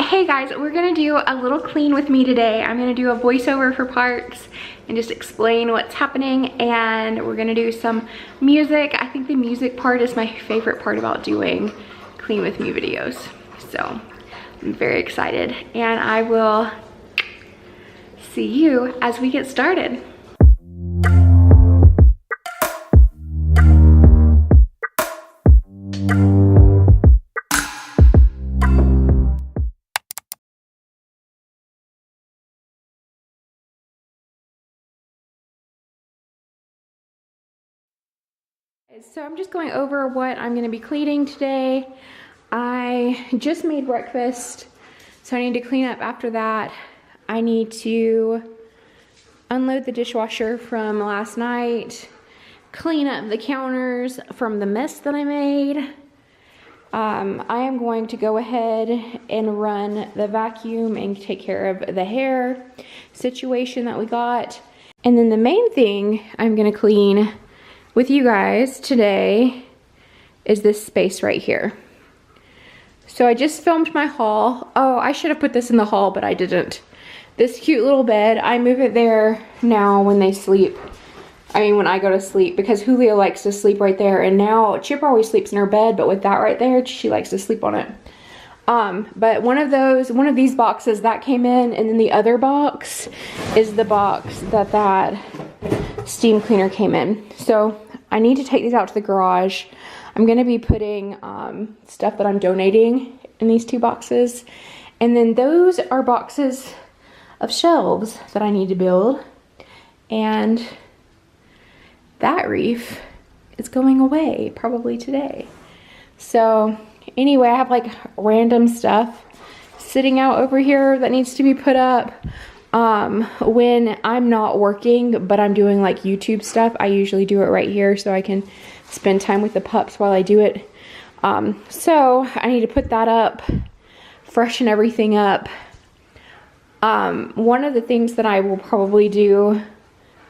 Hey guys, we're gonna do a little clean with me today. I'm gonna do a voiceover for parts and just explain what's happening, and we're gonna do some music. I think the music part is my favorite part about doing clean with me videos. So I'm very excited, and I will see you as we get started. So I'm just going over what I'm going to be cleaning today. I just made breakfast, so I need to clean up after that. I need to unload the dishwasher from last night, clean up the counters from the mess that I made. I am going to go ahead and run the vacuum and take care of the hair situation that we got. And then the main thing I'm going to clean with you guys today is this space right here. So I just filmed my haul. Oh, I should have put this in the haul, but I didn't. This cute little bed, I move it there now when they sleep. I mean, when I go to sleep, because Julio likes to sleep right there, and now Chipper always sleeps in her bed, but with that right there, she likes to sleep on it. But one of these boxes that came in, and then the other box is the box that steam cleaner came in. So I need to take these out to the garage. I'm going to be putting stuff that I'm donating in these two boxes. And then those are boxes of shelves that I need to build. And that reef is going away probably today. So anyway, I have like random stuff sitting out over here that needs to be put up. When I'm not working, but I'm doing like YouTube stuff, I usually do it right here so I can spend time with the pups while I do it. So I need to put that up, freshen everything up. One of the things that I will probably do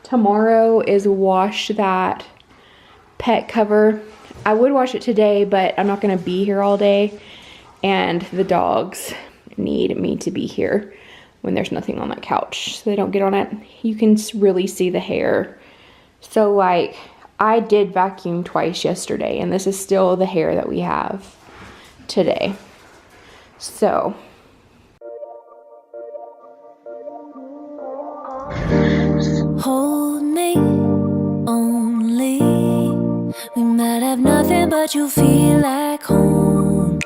tomorrow is wash that pet cover. I would wash it today, but I'm not going to be here all day, and the dogs need me to be here when there's nothing on that couch so they don't get on it. You can really see the hair. So like, I did vacuum twice yesterday, and this is still the hair that we have today. So hold me only. We might have nothing, but you feel like home.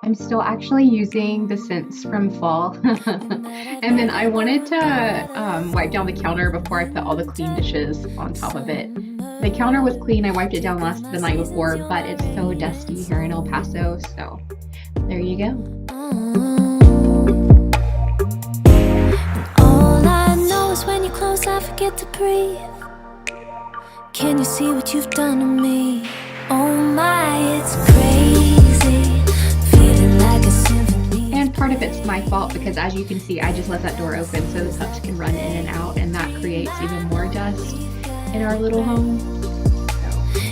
I'm still actually using the scents from fall. And then I wanted to wipe down the counter before I put all the clean dishes on top of it. The counter was clean. I wiped it down the night before, but it's so dusty here in El Paso. So there you go. All I know is when you close, I forget to breathe. Can you see what you've done to me? Oh my, it's crazy. Feeling like a symphony. And part of it's my fault because, as you can see, I just left that door open so the pups can run in and out, and that creates even more dust in our little home.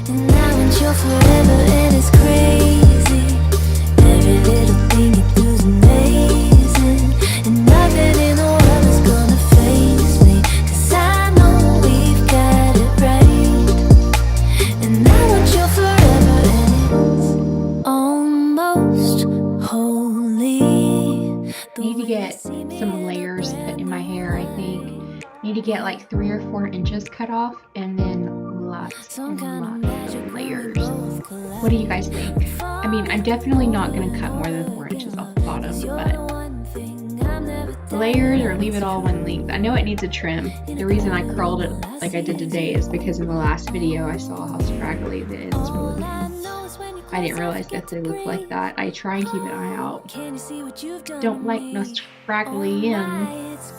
And I want you forever, and it's crazy. Every little thing you do is amazing, and nothing in the world is gonna faze me, 'cause I know we've got it right. And I want you forever, and it's almost holy. Need to get some layers put in my hair, I think. Need to get like 3 or 4 inches cut off, and then lots and lots of layers. What do you guys think? I mean, I'm definitely not going to cut more than 4 inches off the bottom, but layers or leave it all one length. I know it needs a trim. The reason I curled it like I did today is because in the last video I saw how scraggly the ends were looking. I didn't realize that they look like that. I try and keep an eye out. Don't like no scraggly ends.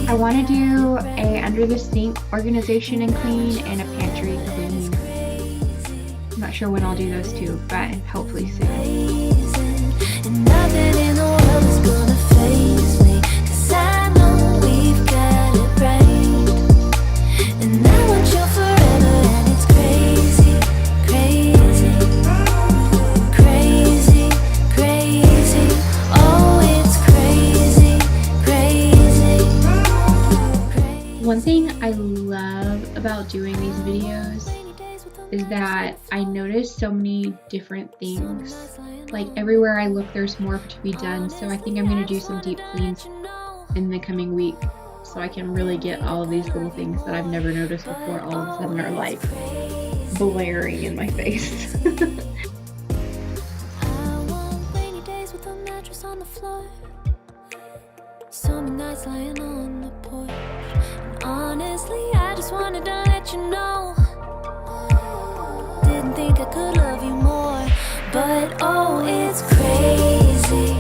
I want to do a under the sink organization and clean and a pantry clean. I'm not sure when I'll do those two, but hopefully soon. And nothing in the world is gonna faze me, 'cause I know we've got it right. And One thing I love about doing these videos is that I notice so many different things. Like everywhere I look, there's more to be done. So I think I'm gonna do some deep cleans in the coming week so I can really get all of these little things that I've never noticed before all of a sudden are like blaring in my face. Some nights lying on the porch. And honestly, I just wanted to let you know. Didn't think I could love you more, but oh, it's crazy.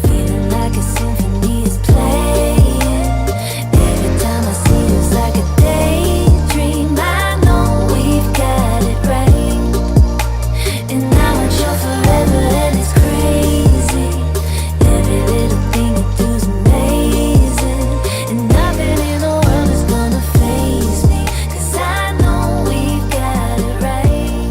Feeling like a symphony is playing. Every time I see you, it's like a daydream. I know we've got it right, and I want you forever, and it's crazy. Every little thing you do is amazing, and nothing in the world is gonna faze me, 'cause I know we've got it right,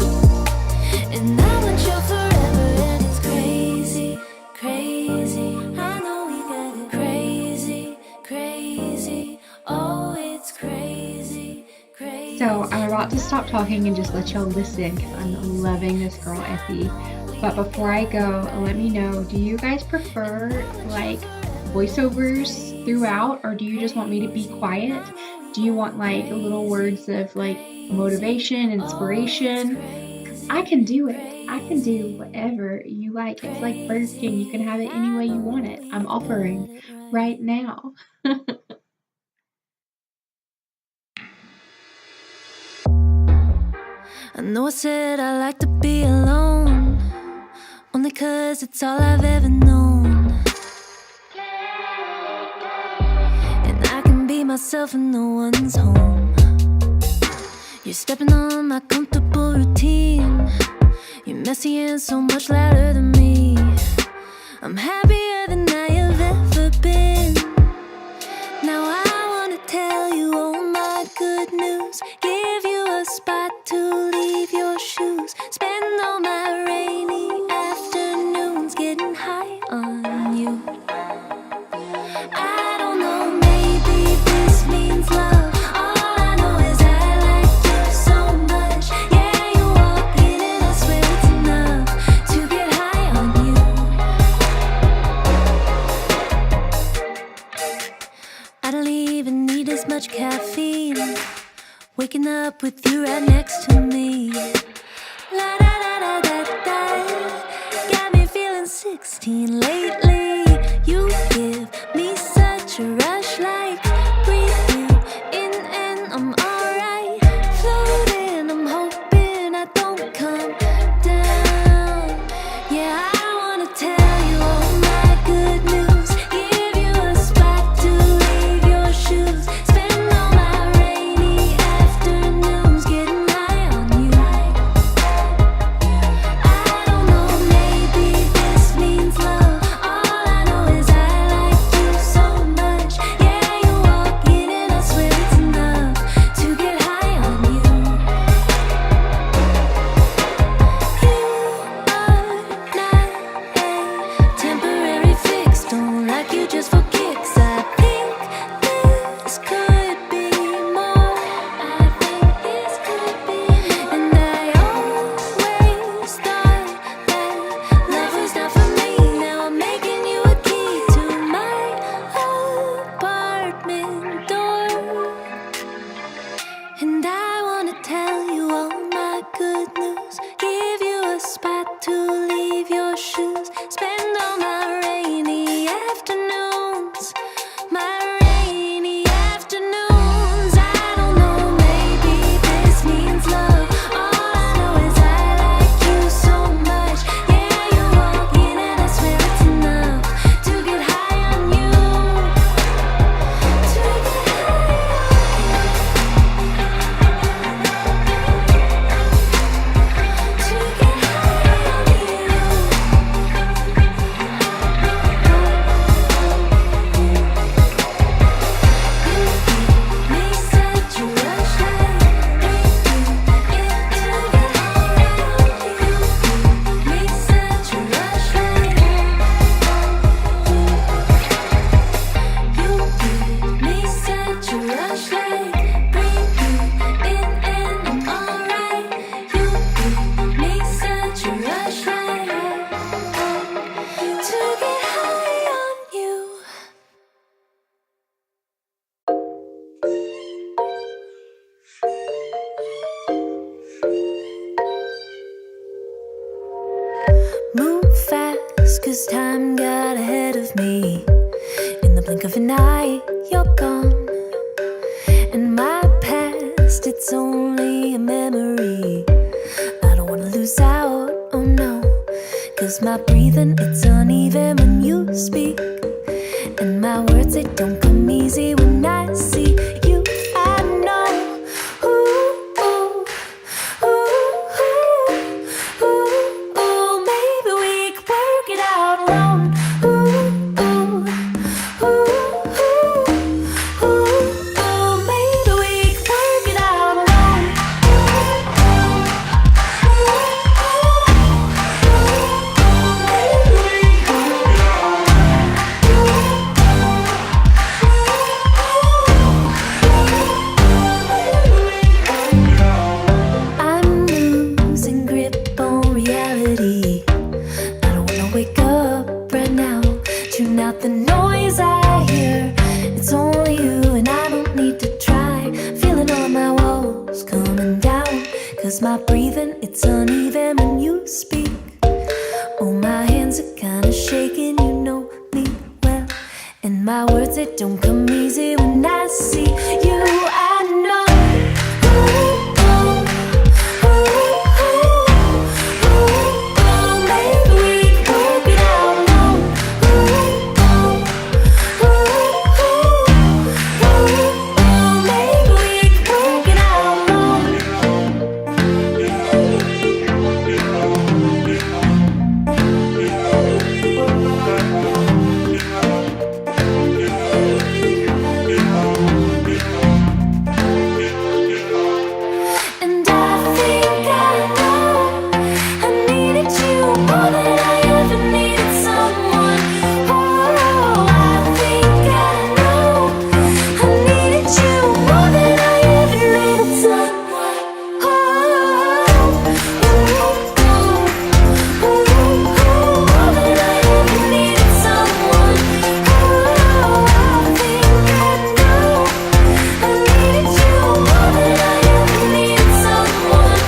and I want you forever, and it's crazy, crazy. I know we got it crazy, crazy. Oh, it's crazy, crazy. So I'm about to stop talking and just let y'all listen because I'm loving this girl Effie. But before I go, let me know, do you guys prefer like voiceovers throughout, or do you just want me to be quiet? Do you want like little words of like motivation, inspiration? 'Cause I can do it. I can do whatever you like. It's like Burger King. You can have it any way you want it. I'm offering right now. I know I said I like to be alone, only 'cause it's all I've ever known. And I can be myself and no one's home. You're stepping on my comfortable routine. You're messy and so much louder than me. I'm happier than I have ever been. Now I wanna tell you all my good news, give you a spot to leave your shoes, spend all my rainy afternoons getting high on you. I don't know, maybe this means love. All I know is I like you so much. Yeah, you walk in and I swear it's enough to get high on you. I don't even need as much caffeine, waking up with you right next to me. La da da da da da, got me feeling 16 lately. You give me such a rush, like breathe you in and I'm alright. Floating, I'm hoping I don't come down. Yeah, I wanna tell you all my good news, give you a spot to leave your shoes, spend all my rainy afternoons getting high on you. I don't know, maybe this means love. All And my past, it's only a memory. I don't wanna lose out, oh no. 'Cause my breathing, it's uneven when you speak. And my words, they don't come easy when I see you. I know. Ooh, ooh, ooh, ooh, ooh, maybe we could work it out alone. Ooh, ooh, ooh, ooh, ooh, maybe we could work it out alone. I'm losing grip on reality. I don't wanna wake up right now. Tune out the noise I hear. It's only you and I don't need to try. Feeling all my walls coming down. 'Cause my breathing, it's uneven when you speak. Oh, my hands are kinda shaking, you know me well. And my words, they don't come easy when I see you. I know. Ooh, ooh, ooh, ooh, maybe we could work it out alone. Ooh, ooh, ooh, ooh, maybe we could work it out alone. And I think I know I needed you more than I ever needed someone. Oh, I think I know I needed you more than I ever needed someone. Oh, more than I ever needed someone. Oh, I think I know I needed you more than I ever needed someone.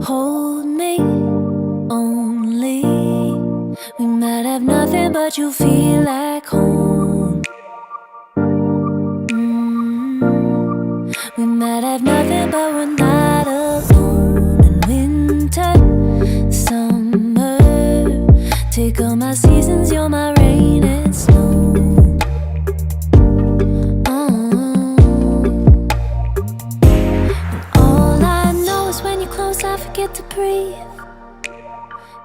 Hold me only. We might have nothing, but you feel like home. We might have nothing, but we're not alone. In winter, summer, take all my seasons, you're my rain and snow. All I know is when you're close, I forget to breathe.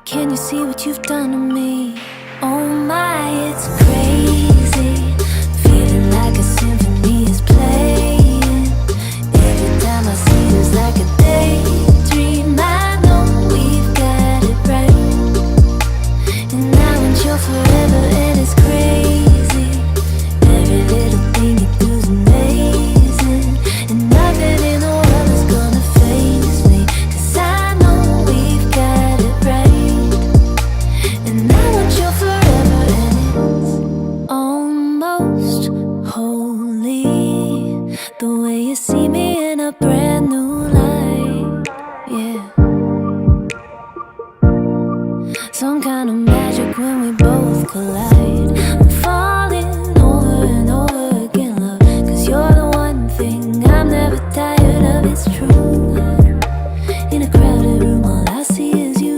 Can you see what you've done to me? Oh my, it's crazy. Feeling like a symphony is playing. Every time I see you, it's like a daydream. I know we've got it right. And I want you forever, and it's crazy. Every little thing you do is amazing. And nothing in the world is gonna faze me. 'Cause I know we've got it right. And I want you forever, and it's almost holy. The way you see me in a brand new light, yeah. Some kind of magic when we both collide. I'm falling over and over again, love. 'Cause you're the one thing I'm never tired of, it's true. In a crowded room, all I see is you.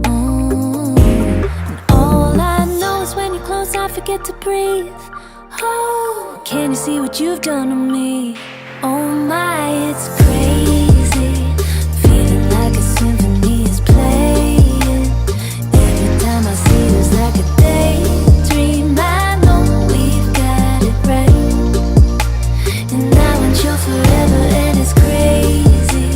And all I know is when you're close, I forget to breathe. Oh, can you see what you've done to me? Oh my, it's crazy. Feeling like a symphony is playing. Every time I see you, it's like a daydream. I know we've got it right. And I want you forever, and it's crazy.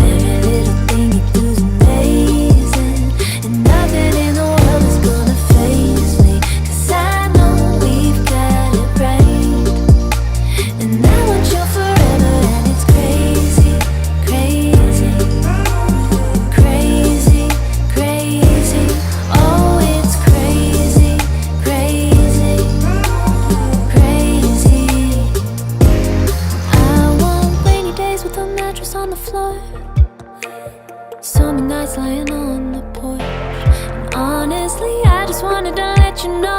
Every little thing you do is amazing. And nothing in the world is gonna faze me. 'Cause I know we've got it right. And I want you forever, and it's crazy. you know